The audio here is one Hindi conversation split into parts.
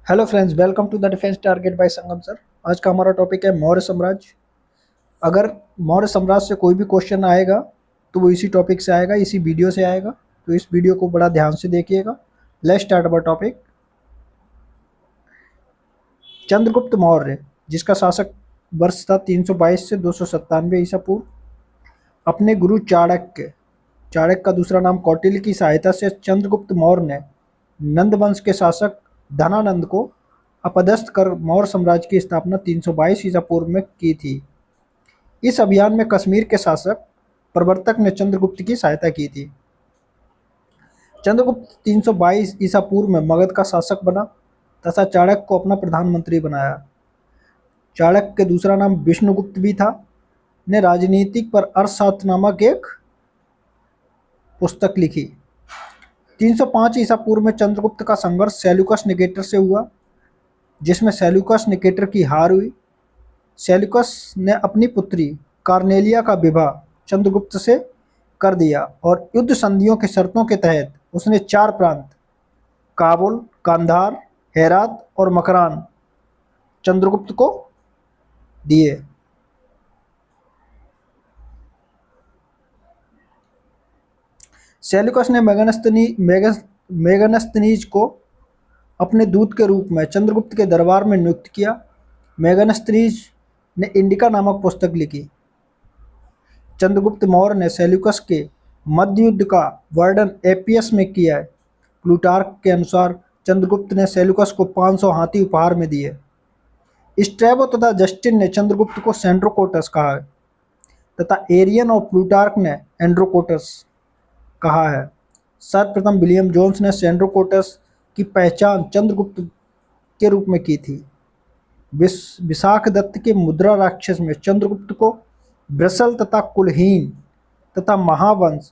Hello friends, welcome to the defence target by Sangam sir. आज का हमारा टॉपिक है मौर्य साम्राज्य। अगर मौर्य साम्राज्य से कोई भी क्वेश्चन आएगा तो वो इसी टॉपिक से आएगा, इसी वीडियो से आएगा। तो इस वीडियो को बड़ा ध्यान से देखिएगा। Let's start our topic. Chandragupta Maurya, जिसका शासक वर्ष था 322 से 297 ईसा पूर्व, अपने गुरु चाणक्य का दूसरा नाम कौटिल्य की सहायता से चंद्रगुप्त मौर्य ने नंद वंश के शासक धनानंद को अपदस्थ कर मौर्य साम्राज्य की स्थापना 322 ईसा पूर्व में की थी। इस अभियान में कश्मीर के शासक प्रवर्तक ने चंद्रगुप्त की सहायता की थी। चंद्रगुप्त 322 ईसा पूर्व में मगध का शासक बना तथा चाणक्य को अपना प्रधानमंत्री बनाया। चाणक्य के दूसरा नाम विष्णुगुप्त भी था, ने राजनीतिक पर अर्थशास्त्र नामक एक पुस्तक लिखी। 305 ईसा पूर्व में चंद्रगुप्त का संघर्ष सेल्यूकस निकेटर से हुआ, जिसमें सेल्यूकस निकेटर की हार हुई। सेल्यूकस ने अपनी पुत्री कार्नेलिया का विवाह चंद्रगुप्त से कर दिया और युद्ध संधियों की शर्तों के तहत उसने 4 प्रांत काबुल, कांधार, हेरात और मकरान चंद्रगुप्त को दिए। सेल्यूकस ने मेगनस्तनीज को अपने दूत के रूप में चंद्रगुप्त के दरबार में नियुक्त किया। मेगनस्तनीज ने इंडिका नामक पुस्तक लिखी। चंद्रगुप्त मौर्य ने सेल्यूकस के मध्य युद्ध का वर्णन एपियस में किया है। प्लूटार्क के अनुसार चंद्रगुप्त ने सेल्यूकस को 500 हाथी उपहार में दिए। स्ट्रैबो तथा जस्टिन ने चंद्रगुप्त को सेंड्रोकोटस कहा है तथा एरियन और प्लूटार्क ने एंड्रोकोटस कहा है। सर्वप्रथम विलियम जोन्स ने सेंड्रोकोटस की पहचान चंद्रगुप्त के रूप में की थी। विशाखदत्त के मुद्रा राक्षस में चंद्रगुप्त को ब्रसल तथा कुलहीन तथा महावंश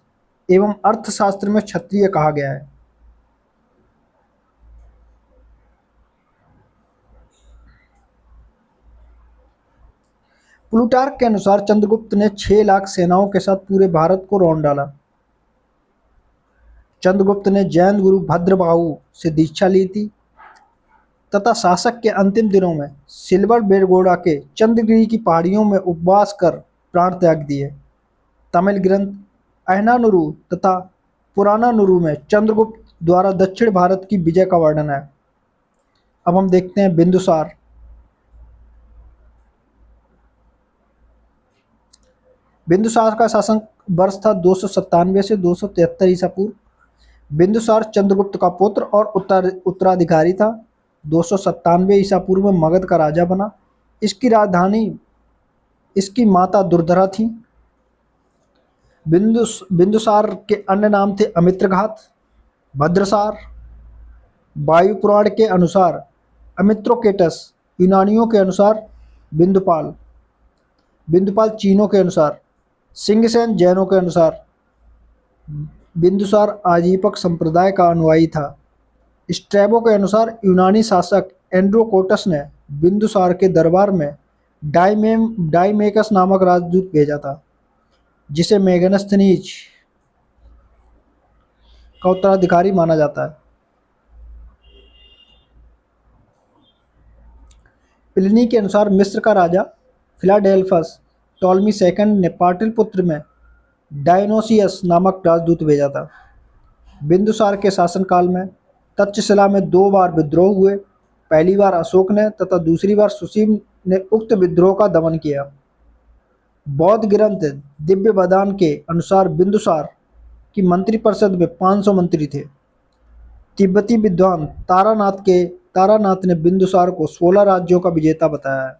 एवं अर्थशास्त्र में क्षत्रिय कहा गया है। प्लूटार्क के अनुसार चंद्रगुप्त ने 6 लाख सेनाओं के साथ पूरे भारत को रौंद डाला। चंद्रगुप्त ने जैन गुरु भद्रबाहु से दीक्षा ली थी तथा शासक के अंतिम दिनों में सिल्वर बेरगोड़ा के चंद्रगिरी की पहाड़ियों में उपवास कर प्राण त्याग दिए। तमिल ग्रंथ अहनानुरु तथा पुरानानुरु में चंद्रगुप्त द्वारा दक्षिण भारत की विजय का वर्णन है। अब हम देखते हैं बिंदुसार। बिंदुसार का शासन वर्ष था 297 से 273 ईसा पूर्व। बिंदुसार चंद्रगुप्त का पुत्र और उत्तराधिकारी था। 297 ईसा पूर्व में मगध का राजा बना। इसकी राजधानी इसकी माता दुर्धरा थी। बिंदुसार के अन्य नाम थे अमित्रघात, भद्रसार। वायु पुराण के अनुसार अमित्रोकेटस, यूनानियों के अनुसार बिंदुपाल, बिंदुपाल चीनों के अनुसार सिंहसेन, जैनों के अनुसार बिंदुसार आजीवक संप्रदाय का अनुयायी था। स्ट्रैबो के अनुसार यूनानी शासक एंड्रोकोटस ने बिंदुसार के दरबार में डाइमेकस नामक राजदूत भेजा था, जिसे मेगनस्थनीज का उत्तराधिकारी माना जाता है। प्लिनी के अनुसार मिस्र का राजा फिलाडेल्फस टॉलमी सेकंड ने पाटलिपुत्र में डायनोसियस नामक राजदूत भेजा था। बिंदुसार के शासनकाल में तक्षशिला में 2 बार विद्रोह हुए। पहली बार अशोक ने तथा दूसरी बार सुसीम ने उक्त विद्रोह का दमन किया। बौद्ध ग्रंथ दिव्य बदान के अनुसार बिंदुसार की मंत्रिपरिषद में 500 मंत्री थे। तिब्बती विद्वान तारानाथ ने बिंदुसार को 16 राज्यों का विजेता बताया है।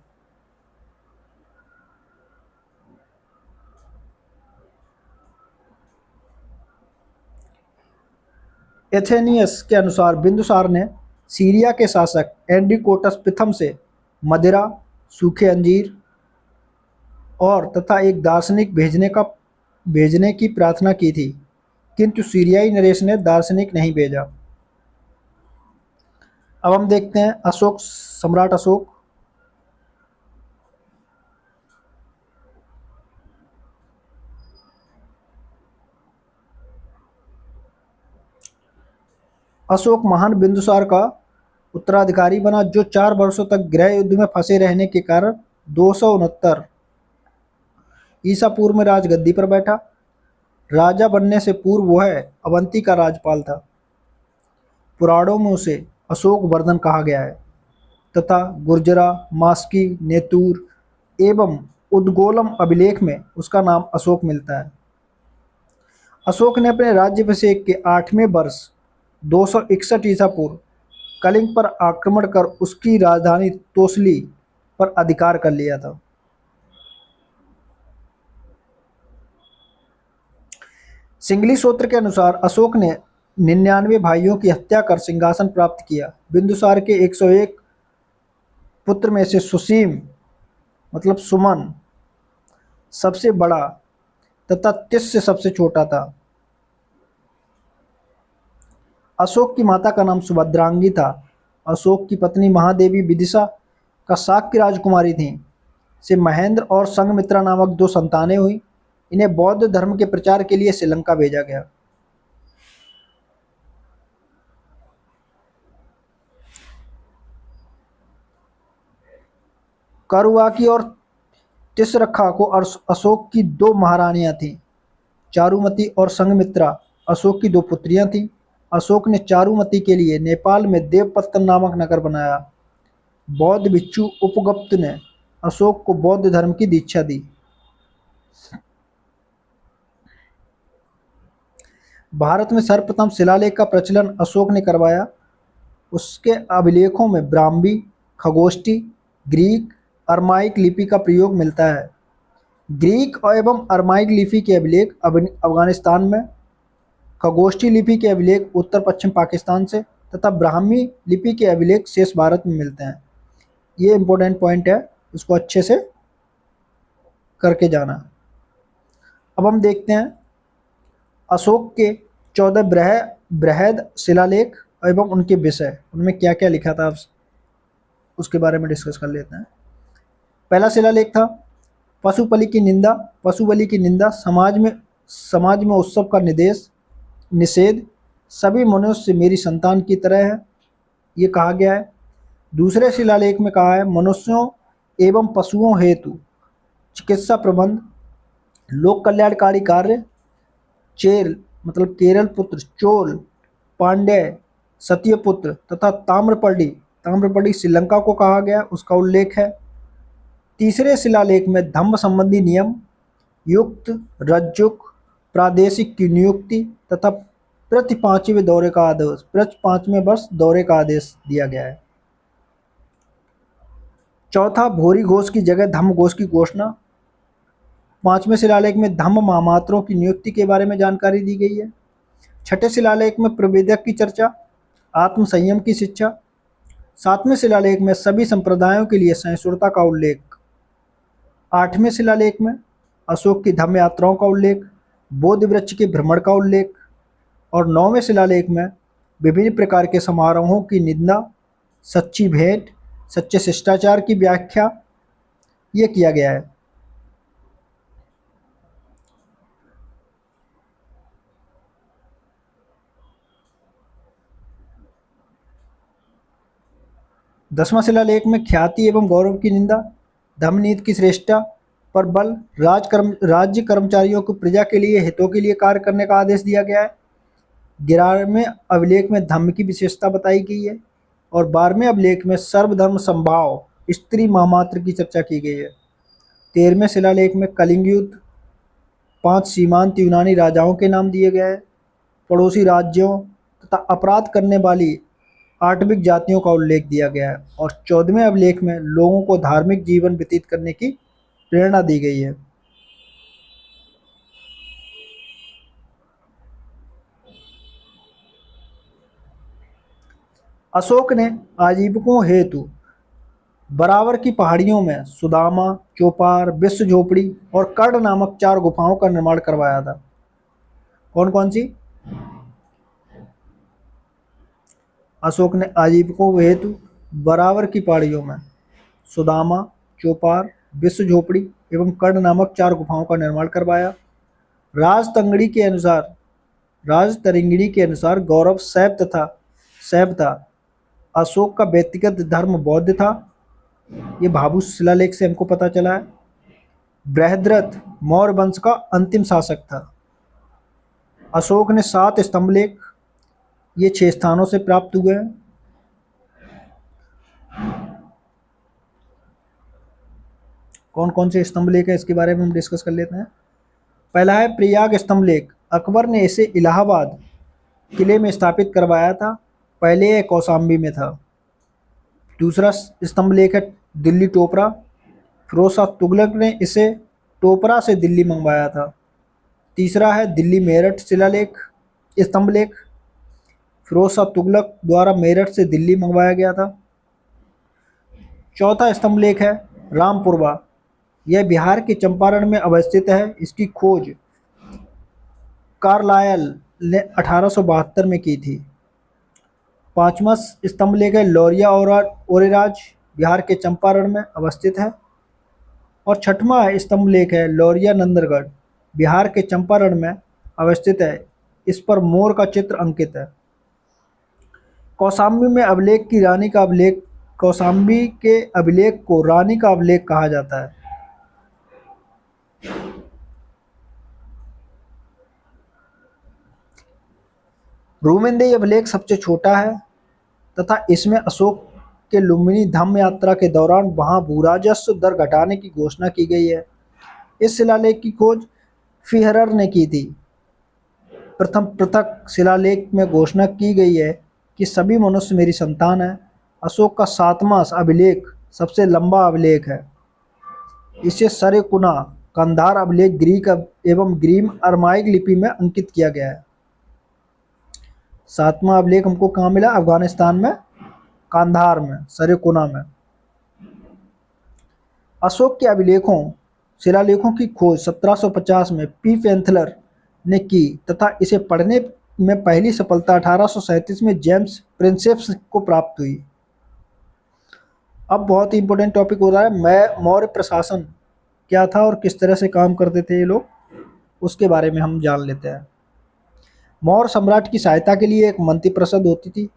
एथेनियस के अनुसार बिंदुसार ने सीरिया के शासक एंड्रिकोटस प्रथम से मदिरा, सूखे अंजीर और तथा एक दार्शनिक भेजने की प्रार्थना की थी, किंतु सीरियाई नरेश ने दार्शनिक नहीं भेजा। अब हम देखते हैं सम्राट अशोक। अशोक महान बिंदुसार का उत्तराधिकारी बना, जो 4 वर्षों तक गृह युद्ध में फंसे रहने के कारण 269 ईसा पूर्व में राजगद्दी पर बैठा। राजा बनने से पूर्व वह अवंती का राज्यपाल था। पुराणों में उसे अशोक वर्धन कहा गया है तथा गुर्जरा, मास्की, नेतूर एवं उद्गोलम अभिलेख में उसका नाम अशोक मिलता है। अशोक ने अपने राज्याभिषेक के 8वें वर्ष 261 ईसा पूर्व कलिंग पर आक्रमण कर उसकी राजधानी तोसली पर अधिकार कर लिया था। सिंगली सूत्र के अनुसार अशोक ने 99 भाइयों की हत्या कर सिंहासन प्राप्त किया। बिंदुसार के 101 पुत्र में से सुसीम मतलब सुमन सबसे बड़ा तथा तिस्य सबसे छोटा था। अशोक की माता का नाम सुभद्रांगी था। अशोक की पत्नी महादेवी विदिशा का शाक्य राजकुमारी थी। से महेंद्र और संघमित्रा नामक 2 संतानें हुई। इन्हें बौद्ध धर्म के प्रचार के लिए श्रीलंका भेजा गया। करुआकी और तिसरखा को अशोक की 2 महारानियां थीं। चारुमती और संघमित्रा अशोक की 2 पुत्रियां थीं। अशोक ने चारुमती के लिए नेपाल में देवपत्तन नामक नगर बनाया। बौद्ध भिक्षु उपगुप्त ने अशोक को बौद्ध धर्म की दीक्षा दी। भारत में सर्वप्रथम शिलालेख का प्रचलन अशोक ने करवाया। उसके अभिलेखों में ब्राह्मी, खगोष्ठी, ग्रीक, अरमाइक लिपि का प्रयोग मिलता है। ग्रीक एवं अरमाइक लिपि के अभिलेख अफगानिस्तान में, खगोष्ठी लिपि के अभिलेख उत्तर पश्चिम पाकिस्तान से तथा ब्राह्मी लिपि के अभिलेख शेष भारत में मिलते हैं। ये इंपॉर्टेंट पॉइंट है, इसको अच्छे से करके जाना। अब हम देखते हैं अशोक के 14 बृहद शिलालेख एवं उनके विषय, उनमें क्या क्या लिखा था, उसके बारे में डिस्कस कर लेते हैं। पहला शिलालेख था पशुबलि की निंदा। पशुबलि की निंदा समाज में उत्सव का निषेध। सभी मनुष्य मेरी संतान की तरह है, ये कहा गया है। दूसरे शिलालेख में कहा है मनुष्यों एवं पशुओं हेतु चिकित्सा प्रबंध, लोक कल्याणकारी कार्य। चेर मतलब केरल पुत्र, चोल, पांड्य, सत्यपुत्र तथा ताम्रपर्णी श्रीलंका को कहा गया, उसका उल्लेख है। तीसरे शिलालेख में धम्म संबंधी नियम, युक्त, रज्जुक, प्रादेशिक की नियुक्ति तथा प्रति 5वें वर्ष दौरे का आदेश दिया गया है। चौथा, भोरी घोष की जगह धम्म घोष की घोषणा। 5वें शिलालेख में धम्म महामात्रों की नियुक्ति के बारे में जानकारी दी गई है। 6ठे शिलालेख में प्रवेदक की चर्चा, आत्म संयम की शिक्षा। 7वें शिलालेख में सभी संप्रदायों के लिए सहिष्णुता का उल्लेख। 8वें शिलालेख में अशोक की धम्म यात्राओं का उल्लेख, बोधि वृक्ष के भ्रमण का उल्लेख। और 9वें शिलालेख में विभिन्न प्रकार के समारोहों की निंदा, सच्ची भेंट, सच्चे शिष्टाचार की व्याख्या ये किया गया है। दसवां शिलालेख में ख्याति एवं गौरव की निंदा, धम्मनीति की श्रेष्ठता पर बल, राज्य कर्मचारियों को प्रजा के लिए हितों के लिए कार्य करने का आदेश दिया गया है। 11वें अभिलेख में धम्म की विशेषता बताई गई है और 12वें अभिलेख में सर्वधर्म संभाव, स्त्री महामात्र की चर्चा की गई है। 13वें शिलालेख में कलिंग युद्ध, 5 सीमांत यूनानी राजाओं के नाम दिए गए हैं, पड़ोसी राज्यों तथा अपराध करने वाली आठविक जातियों का उल्लेख दिया गया है। और 14वें अभिलेख में लोगों को धार्मिक जीवन व्यतीत करने की प्रेरणा दी गई है। अशोक ने आजीविकों हेतु बराबर की पहाड़ियों में सुदामा, चोपार, विश्व झोपड़ी और कर्ण नामक 4 गुफाओं का निर्माण करवाया था। कौन कौन सी? अशोक ने आजीविकों हेतु बराबर की पहाड़ियों में सुदामा, चोपार, विश्व झोपड़ी एवं कर्ण नामक 4 गुफाओं का निर्माण करवाया। राजतरंगिणी के अनुसार गौरव शैव था। अशोक का व्यक्तिगत धर्म बौद्ध था, ये भाभू शिलालेख से हमको पता चला है। बृहद्रथ मौर्य वंश का अंतिम शासक था। अशोक ने 7 स्तंभलेख, ये 6 स्थानों से प्राप्त हुए हैं। कौन कौन से स्तंभलेख है इसके बारे में हम डिस्कस कर लेते हैं। पहला है प्रयाग स्तंभलेख। अकबर ने इसे इलाहाबाद किले में स्थापित करवाया था, पहले यह कौशाम्बी में था। दूसरा स्तंभलेख है दिल्ली टोपरा। फिरोज शाह तुगलक ने इसे टोपरा से दिल्ली मंगवाया था। तीसरा है दिल्ली मेरठ शिलालेख स्तंभलेख। फिरोज शाह तुगलक द्वारा मेरठ से दिल्ली मंगवाया गया था। चौथा स्तंभलेख है रामपुरवा, यह बिहार के चंपारण में अवस्थित है। इसकी खोज कार्लायल ने 1872 में की थी। पांचवा स्तंभलेख है लौरिया ओरेराज, बिहार के चंपारण में अवस्थित है। और छठवां स्तंभलेख है लौरिया नंदरगढ़, बिहार के चंपारण में अवस्थित है। इस पर मोर का चित्र अंकित है। कौशाम्बी में अभिलेख की रानी का अभिलेख, कौशाम्बी के अभिलेख को रानी का अभिलेख कहा जाता है। रूमेंदेई अभिलेख सबसे छोटा है तथा इसमें अशोक के लुम्बिनी धम्म यात्रा के दौरान वहां भूराजस्व दर घटाने की घोषणा की गई है। इस शिलालेख की खोज फिहरर ने की थी। प्रथम पृथक शिलालेख में घोषणा की गई है कि सभी मनुष्य मेरी संतान है। अशोक का 7वां अभिलेख सबसे लंबा अभिलेख है। इसे सरेकुना कंधार अभिलेख ग्रीक एवं ग्रीम अरमाइक लिपि में अंकित किया गया है। 7वां अभिलेख हमको कहाँ मिला? अफगानिस्तान में, कांधार में, सरेकुना में। अशोक के अभिलेखों शिलालेखों की खोज 1750 में पी पेंथलर ने की तथा इसे पढ़ने में पहली सफलता 1837 में जेम्स प्रिंसेप्स को प्राप्त हुई। अब बहुत ही इंपॉर्टेंट टॉपिक हो रहा है, मैं मौर्य प्रशासन क्या था और किस तरह से काम करते थे ये लोग, उसके बारे में हम जान लेते हैं। मौर्य सम्राट की सहायता के लिए एक मंत्रिपरिषद होती थी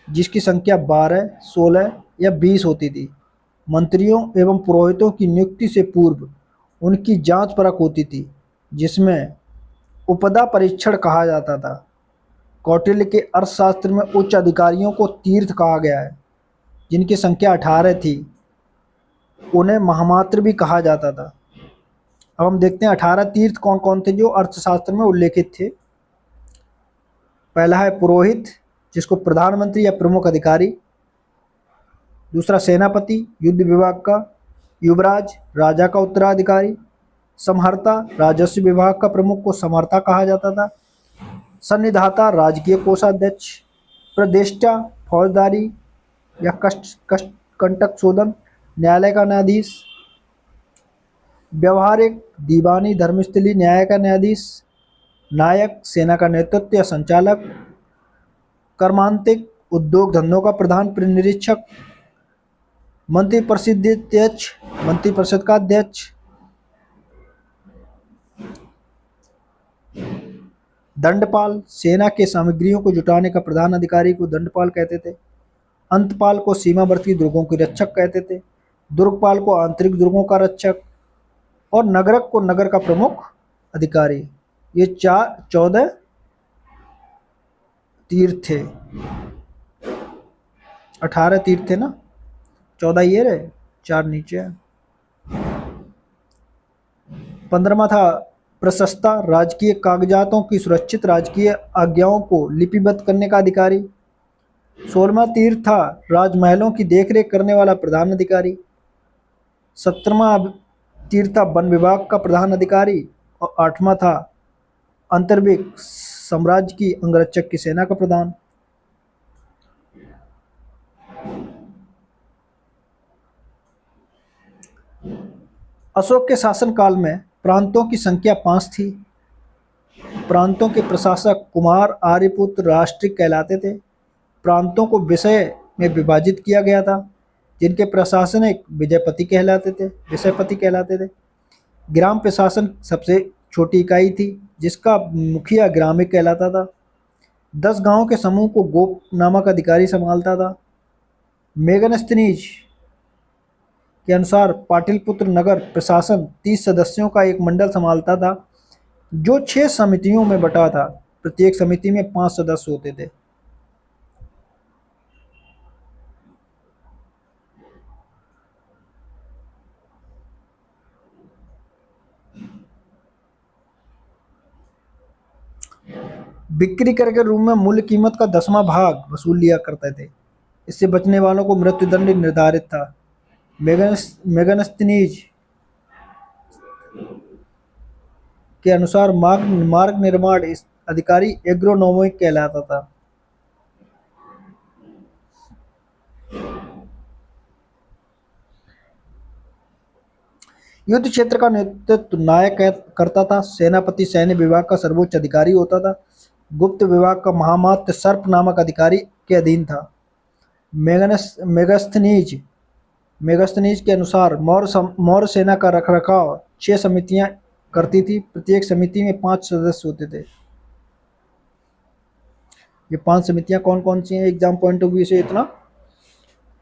जिसकी संख्या 12, 16 या 20 होती थी। मंत्रियों एवं पुरोहितों की नियुक्ति से पूर्व उनकी जांच परख होती थी जिसमें उपदा परीक्षण कहा जाता था। कौटिल्य के अर्थशास्त्र में उच्च अधिकारियों को तीर्थ कहा गया है, जिनकी संख्या 18 थी। उन्हें महामात्र भी कहा जाता था। अब हम देखते हैं 18 तीर्थ कौन कौन थे जो अर्थशास्त्र में उल्लेखित थे। पहला है पुरोहित, जिसको प्रधानमंत्री या प्रमुख अधिकारी। दूसरा सेनापति, युद्ध विभाग का। युवराज, राजा का उत्तराधिकारी। समहर्ता, राजस्व विभाग का प्रमुख को समहर्ता कहा जाता था। सन्निधाता, राजकीय कोषाध्यक्ष। प्रदेष्टा, फौजदारी या कंटक शोधन, न्यायालय का न्यायाधीश। व्यवहारिक, दीवानी धर्मस्थली न्याय का न्यायाधीश। नायक, सेना का नेतृत्व या संचालक। कर्मांतिक, उद्योग धंधों का प्रधान निरीक्षक। मंत्रिपरिषद मंत्रिपरिषद का अध्यक्ष। दंडपाल, सेना के सामग्रियों को जुटाने का प्रधान अधिकारी को दंडपाल कहते थे। अंतपाल को सीमावर्ती दुर्गों के रक्षक कहते थे। दुर्गपाल को आंतरिक दुर्गों का रक्षक। और नगरक को नगर का प्रमुख अधिकारी। ये 14 तीर्थ थे। 18 तीर्थ थे ना, 14 ये रहे, 4 नीचे। 15वां था प्रशस्ता, राजकीय कागजातों की सुरक्षित राजकीय आज्ञाओं को लिपिबद्ध करने का अधिकारी। 16वां तीर्थ था राजमहलों की देखरेख करने वाला प्रधान अधिकारी। 17वां तीर्थ था वन विभाग का प्रधान अधिकारी। और 8वां था अंतर्विक, साम्राज्य की अंगरक्षक की सेना का प्रधान। अशोक के शासनकाल में प्रांतों की संख्या 5 थी। प्रांतों के प्रशासक कुमार आर्यपुत्र राष्ट्रिक कहलाते थे। प्रांतों को विषय में विभाजित किया गया था, जिनके प्रशासनिक विषयपति कहलाते थे। ग्राम प्रशासन सबसे छोटी इकाई थी, जिसका मुखिया ग्रामिक कहलाता था। 10 गांवों के समूह को गोप नामक अधिकारी संभालता था। मेगनस्तीनिज के अनुसार पाटलिपुत्र नगर प्रशासन 30 सदस्यों का एक मंडल संभालता था, जो 6 समितियों में बटा था। प्रत्येक समिति में 5 सदस्य होते थे। बिक्री करके रूम में मूल्य कीमत का 10वां भाग वसूल लिया करते थे। इससे बचने वालों को मृत्युदंड निर्धारित था। मेगनस्तीनिज के अनुसार मार्ग मार्ग निर्माण अधिकारी एग्रोनोमिक कहलाता था। युद्ध क्षेत्र का नेतृत्व नायक करता था। सेनापति सैन्य विभाग का सर्वोच्च अधिकारी होता था। गुप्त विभाग का महामात्य सर्प नामक अधिकारी के अधीन था। मेगस्थनीज मेगस्थनीज के अनुसार मौर्य सेना का रखरखाव 6 समितियां करती थी। प्रत्येक समिति में 5 सदस्य होते थे। ये 5 समितियां कौन कौन सी हैं एग्जाम पॉइंट ऑफ व्यू से इतना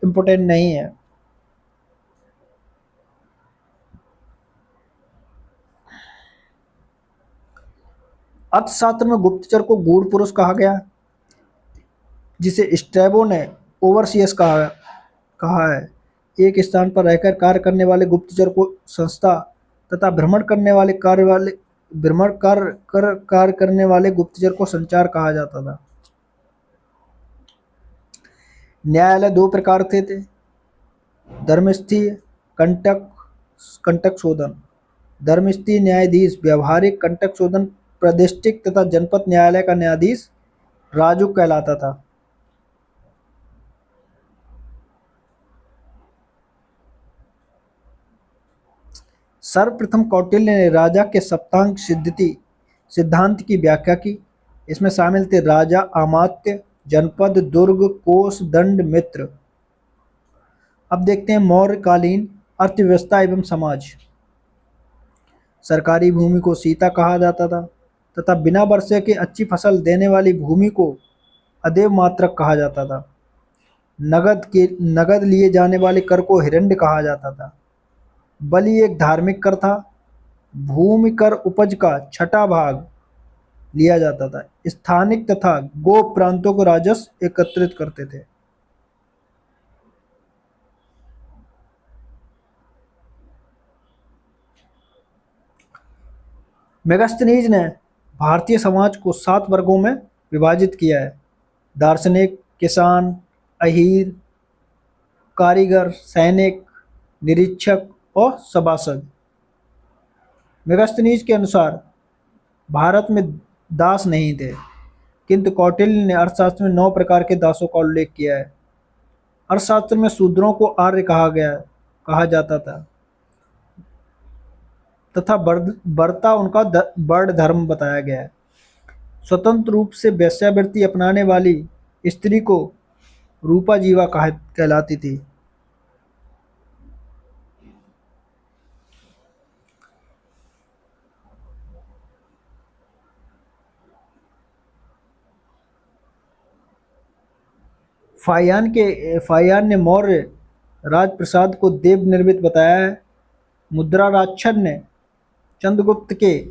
इम्पोर्टेंट नहीं है। अर्थशास्त्र में गुप्तचर को गूढ़ पुरुष कहा गया, जिसे स्ट्रैबो ने ओवरसियस कहा है। एक स्थान पर रहकर कार्य करने वाले गुप्तचर को संस्था तथा भ्रमण कार्य करने वाले गुप्तचर को संचार कहा जाता था। न्यायालय 2 प्रकार थे। धर्मस्थीय कंटक शोधन। धर्मस्थीय न्यायाधीश व्यावहारिक कंटक शोधन प्रादेशिक तथा जनपद न्यायालय का न्यायाधीश राजू कहलाता था। सर्वप्रथम कौटिल्य ने राजा के सप्तांग सिद्धांत की व्याख्या की। इसमें शामिल थे राजा, अमात्य, जनपद, दुर्ग, कोष, दंड, मित्र। अब देखते हैं मौर्यकालीन अर्थव्यवस्था एवं समाज। सरकारी भूमि को सीता कहा जाता था तथा बिना वर्षा के अच्छी फसल देने वाली भूमि को अदेव मात्रक कहा जाता था। नगद लिए जाने वाले कर को हिरण्य कहा जाता था। बलि एक धार्मिक कर था। भूमि कर उपज का 6वां भाग लिया जाता था। स्थानिक तथा गो प्रांतों को राजस्व एकत्रित करते थे। मेगास्थनीज ने भारतीय समाज को 7 वर्गों में विभाजित किया है। दार्शनिक, किसान, अहीर, कारीगर, सैनिक, निरीक्षक और सभासद। मेगास्थनीज के अनुसार भारत में दास नहीं थे, किंतु कौटिल्य ने अर्थशास्त्र में 9 प्रकार के दासों का उल्लेख किया है। अर्थशास्त्र में शूद्रों को आर्य कहा जाता था तथा बर्ता उनका वर्ण धर्म बताया गया है। स्वतंत्र रूप से वेश्यावृत्ति अपनाने वाली स्त्री को रूपा जीवा कहलाती थी। फाहियान ने मौर्य राजप्रसाद को देव निर्मित बताया है। मुद्राराक्षण ने चंद्रगुप्त के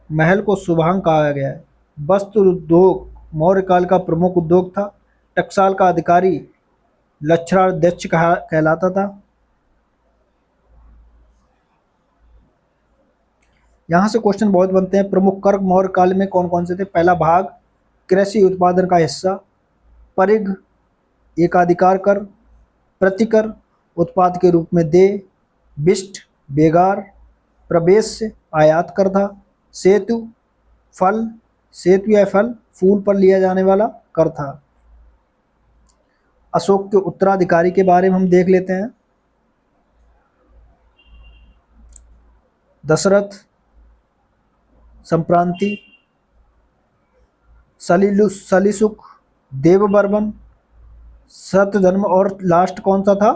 महल को शुभांग कहा गया है। वस्त्र उद्योग मौर्य काल का प्रमुख उद्योग था। टकसाल का अधिकारी लक्षणाध्यक्ष कहलाता था। यहाँ से क्वेश्चन बहुत बनते हैं। प्रमुख कर मौर्य काल में कौन कौन से थे? पहला भाग कृषि उत्पादन का हिस्सा, परिघ एकाधिकार कर, प्रतिकर उत्पाद के रूप में दे, बिष्ट बेगार, प्रवेश आयात कर था, सेतु फल सेतु या फल फूल पर लिया जाने वाला कर था। अशोक के उत्तराधिकारी के बारे में हम देख लेते हैं। दशरथ, संप्रांति, सलीसुक, देवबर्मन, सतधर्म और लास्ट कौन सा था?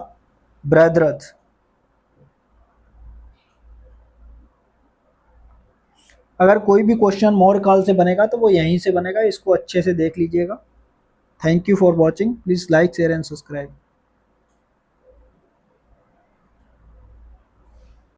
बृहद्रथ। अगर कोई भी क्वेश्चन मौर्य काल से बनेगा तो वो यहीं से बनेगा, इसको अच्छे से देख लीजिएगा। Thank you for watching. Please like, share and subscribe.